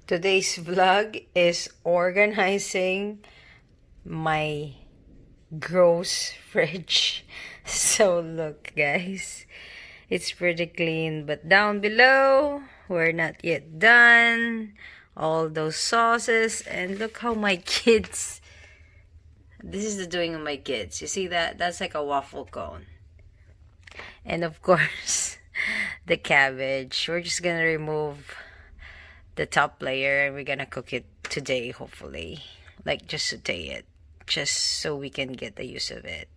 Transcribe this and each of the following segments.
Today's vlog is organizing my gross fridge. So look guys, it's pretty clean, but down below we're not yet done. All those sauces, and look how my kids, this is the doing of my kids. You see that? That's like a waffle cone. And of course, the cabbage. We're just gonna remove the top layer and we're gonna cook it today, hopefully. Like just saute it, just so we can get the use of it.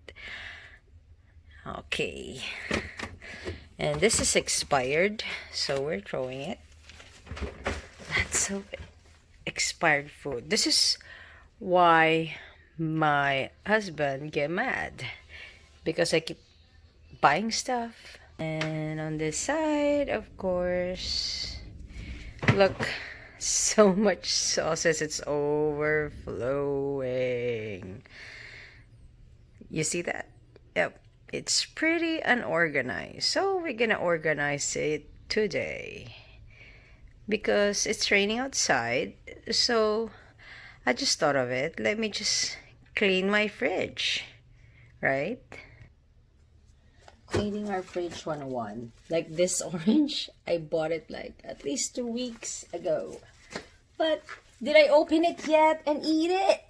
Okay. And this is expired, so we're throwing it. That's so expired food. This is why my husband get mad, because I keep buying stuff. And on this side, of course, look, so much sauces, it's overflowing. You see that? Yep, it's pretty unorganized, so we're gonna organize it today because it's raining outside. So I just thought of it, let me just clean my fridge, right? Cleaning our fridge 101. Like this orange, I bought it like at least 2 weeks ago. But did I open it yet and eat it?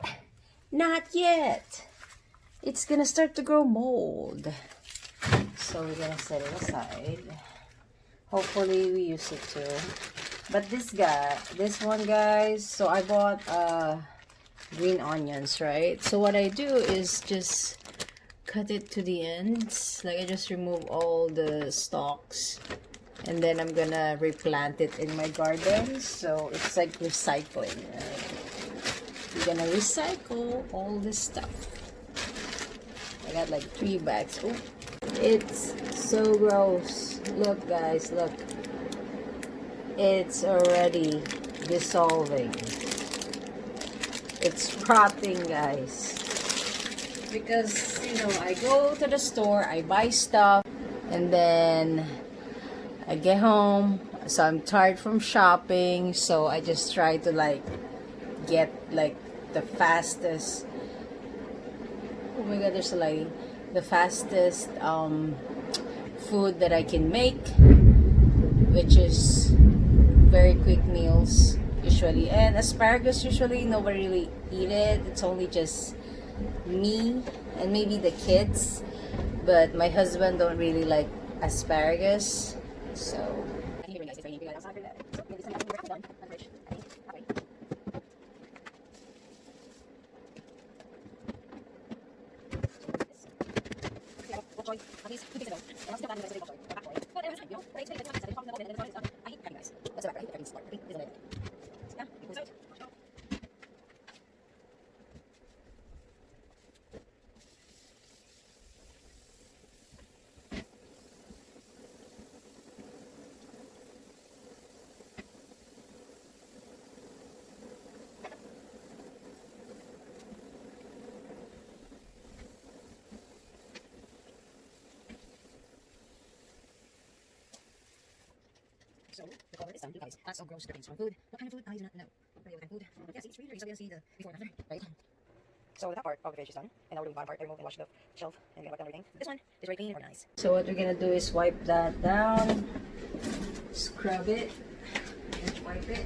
Not yet. It's gonna start to grow mold. So we're gonna set it aside. Hopefully we use it too. But this one guys, so I bought green onions, right? So what I do is just cut it to the ends. Like I just remove all the stalks, and then I'm gonna replant it in my garden. So it's like recycling, right? You're gonna recycle all this stuff. I got like 3 bags. Oh, it's so gross. Look guys, look. It's already dissolving. It's rotting, guys. Because, you know, I go to the store, I buy stuff, and then I get home, so I'm tired from shopping, so I just try to like get like the fastest, oh my god, there's a lighting, the fastest food that I can make, which is very quick meals usually. And asparagus, usually nobody really eat it, it's only just me and maybe the kids, but my husband don't really like asparagus. So the color is done, you guys. That's so gross. The things from food. What kind of food? I do not know. What kind of food? Yeah, see, it's really, so you can see the before and after, right? So the top part of the fish is done, and now we're doing the bottom part. I removed and washed the shelf, and we're gonna wipe down everything. This one is very clean and organized. So what we're gonna do is wipe that down, scrub it, and wipe it.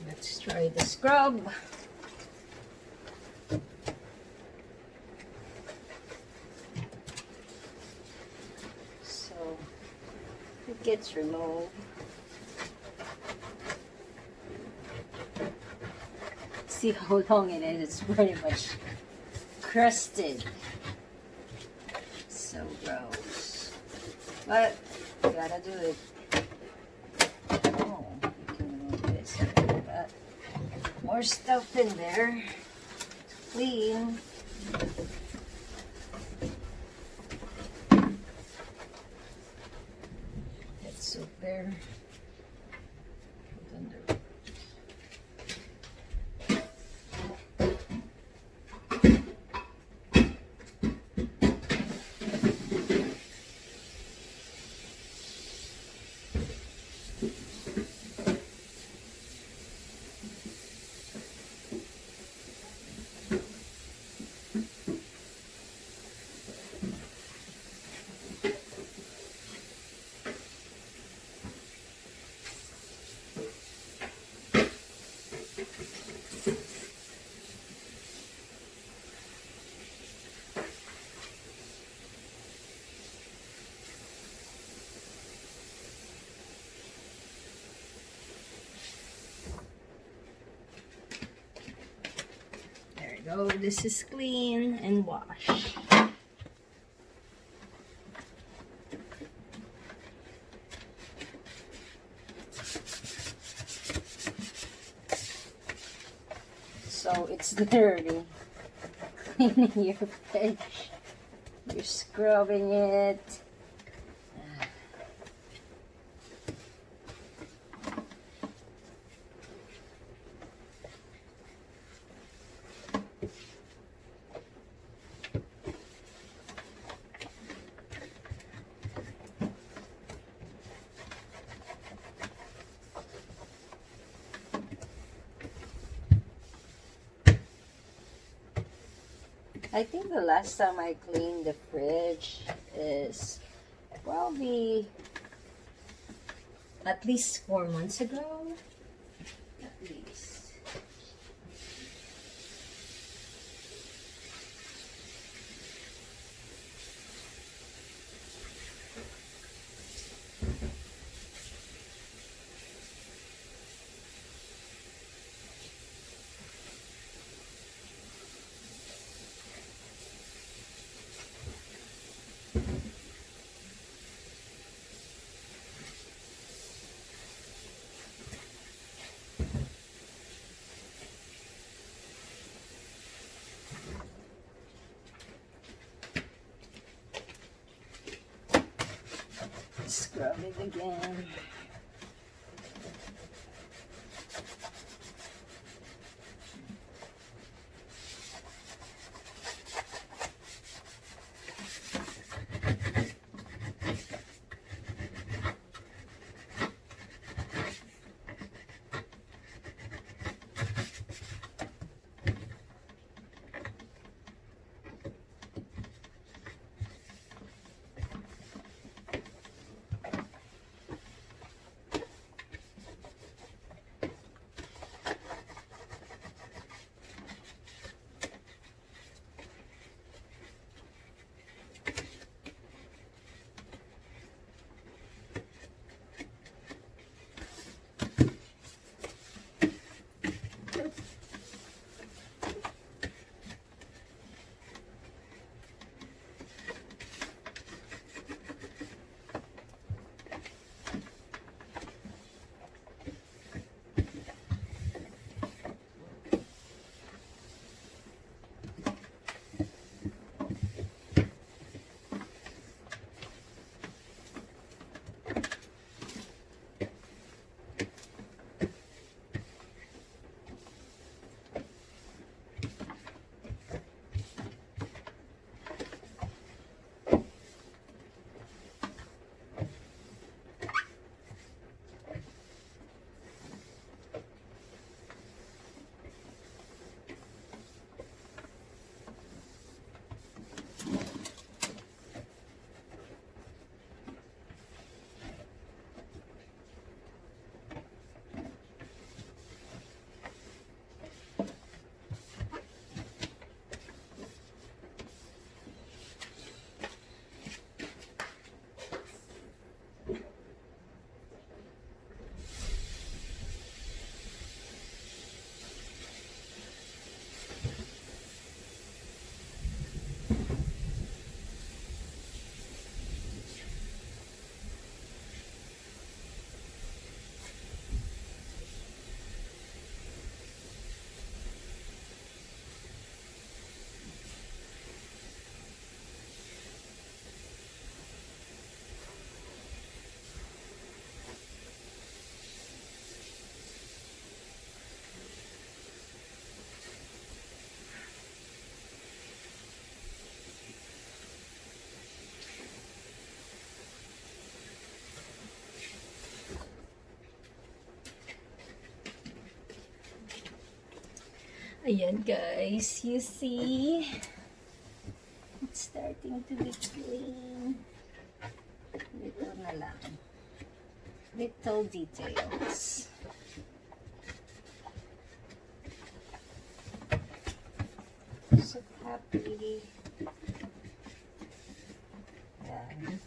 Let's try the scrub. So it gets removed. See how long it is? It's pretty much crusted. So gross. But you gotta do it. Oh, you can move this. Got more stuff in there. Clean. That soup there. Put under. Go, this is clean and wash. So it's dirty. Cleaning your fish. You're scrubbing it. I think the last time I cleaned the fridge is probably at least 4 months ago. At least. Scrub it again. Ayan guys, you see? It's starting to be clean. Little na lang. Little details. So happy. Yan.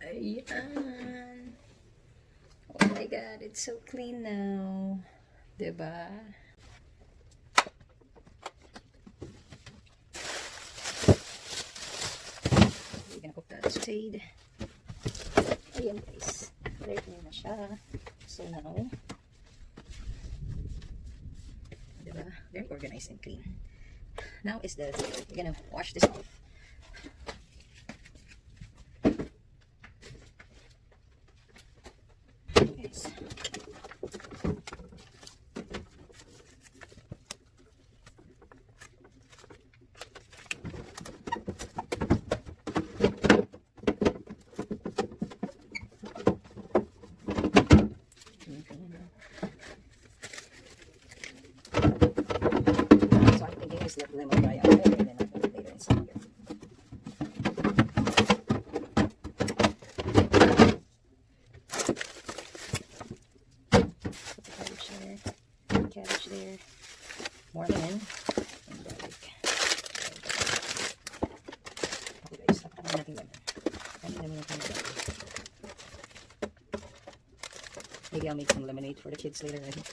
Ayan. Oh my God, it's so clean now. Diba? We're gonna cook that shade. Ayan guys. Very clean na siya. So now, diba? Very organized and clean. Now is the, we're gonna wash this off. So I'm thinking is let lemon dry out and then I'll put it later inside here. Put the cabbage there, more lemon, and garlic. Okay guys, tapakan na natin lemon. Lemon. Maybe I'll make some lemonade for the kids later, I think.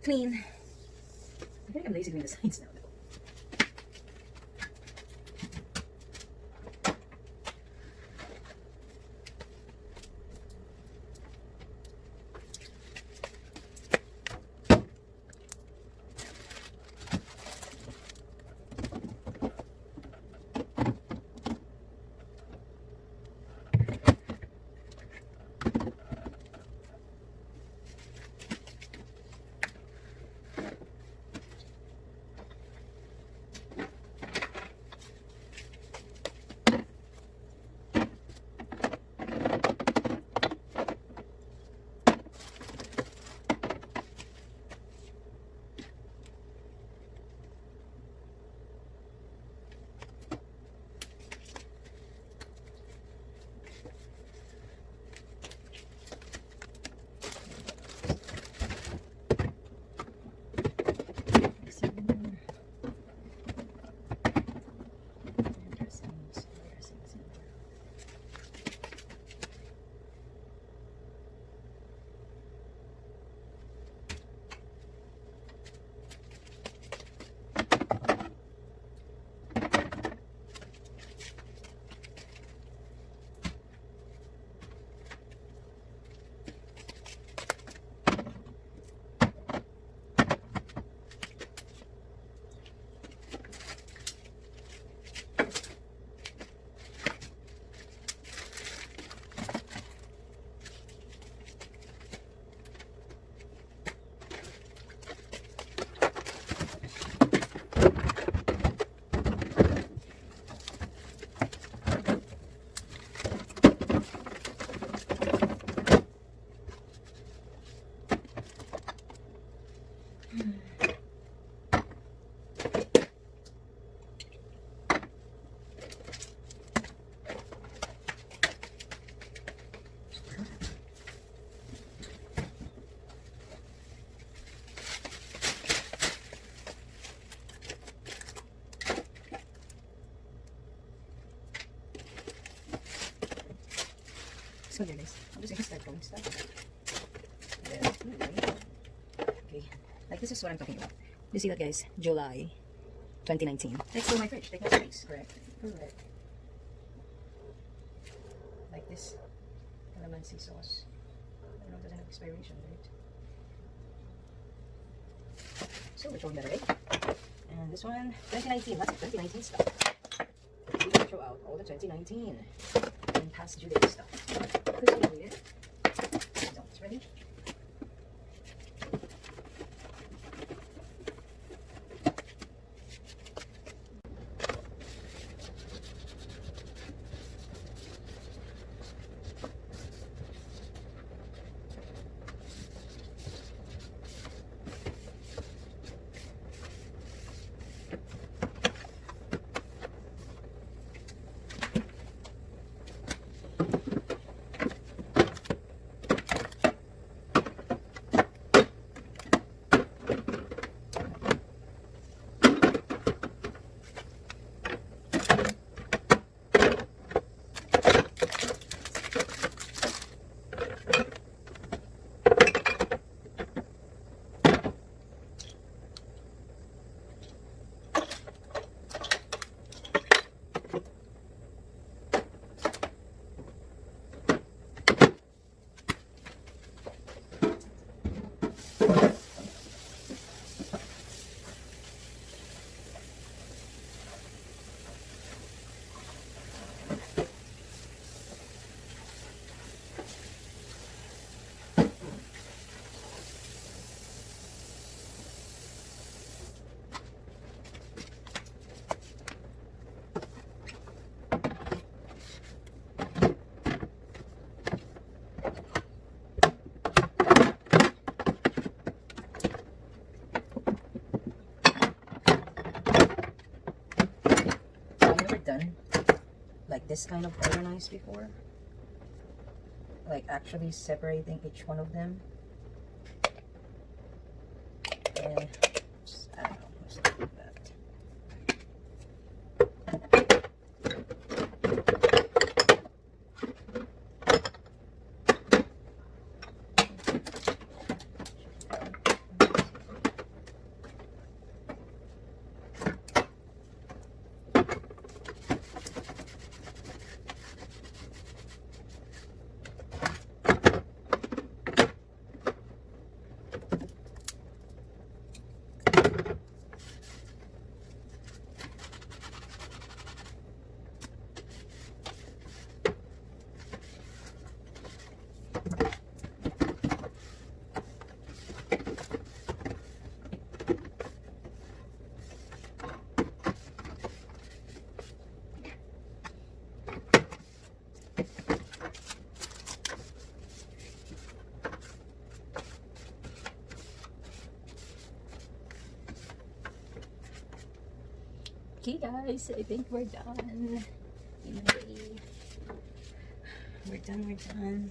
Clean. I think I'm lazy doing the sides now. So there guys, I'm just gonna start going stuff. Okay, like this is what I'm talking about. You see that guys? July 2019. Next to my fridge, take no space. Correct. Correct. Like this calamansi sauce. I don't know, it doesn't have expiration, right? So which one better, right? And this one, 2019. Lots of 2019 stuff. We can throw out all the 2019 and past due date stuff. This one here. So it's ready. Done like this kind of organized before, like actually separating each one of them, and just, I don't know, just like that. Okay guys, I think we're done. In a way. We're done.